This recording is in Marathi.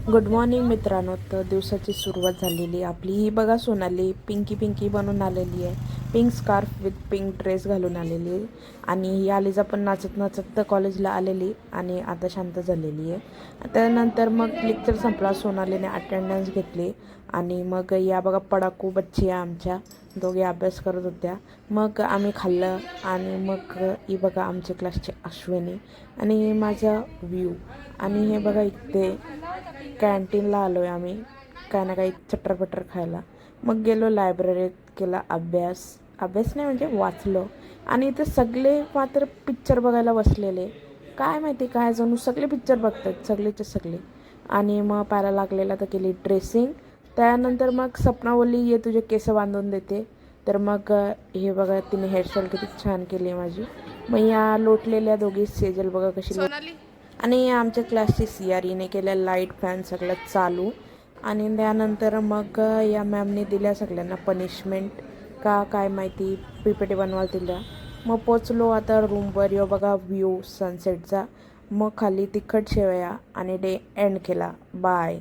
गुड मॉर्निंग मित्रांनो. तर दिवसाची सुरुवात झालेली आपली. ही बघा सोनाली पिंकी पिंकी बनून आलेली आहे. Pink scarf with pink dress घालून आलेली आहे. आणि ही आलिजा पण नाचत नाचत तर कॉलेजला आलेली आणि आता शांत झालेली आहे. त्यानंतर मग लेक्चर संपला. सोनालीने अटेंडन्स घेतली आणि मग या बघा पडाकू बच्ची आमच्या दोघे अभ्यास करत होत्या. मग आम्ही खाल्लं आणि मग ही बघा आमच्या क्लासचे अश्विनी आणि माझा व्ह्यू. आणि हे बघा इथे कॅन्टीनला आलो आहे आम्ही काय ना काही चटरपटर खायला. मग गेलो लायब्ररीत, केला अभ्यास. अभ्यास नाही म्हणजे वाचलो. आणि इथे सगळे मात्र पिक्चर बघायला बसलेले. काय माहिती काय जणू सगळे पिक्चर बघतात, सगळेचे सगळे. आणि मग पाहायला लागलेला तर केली ड्रेसिंग. त्यानंतर मग सपना बोलली ये तुझे केस बांधून देते. तर मग हे बघा तिने हेअरस्टाईल किती छान केली आहे माझी. मग या लोटलेल्या दोघी सेजल बघा कशी सोनाली आणि आमच्या क्लासची CREने केल्या लाईट फॅन सगळं चालू. आणि त्यानंतर मग या मॅमने दिल्या सगळ्यांना पनिशमेंट का काय माहिती, PPT बनवायला दिल्या. मग पोचलो आता रूमवर. यो बघा व्ह्यू सनसेटचा. मग खाली तिखट शेवया आणि डे एंड केला. बाय.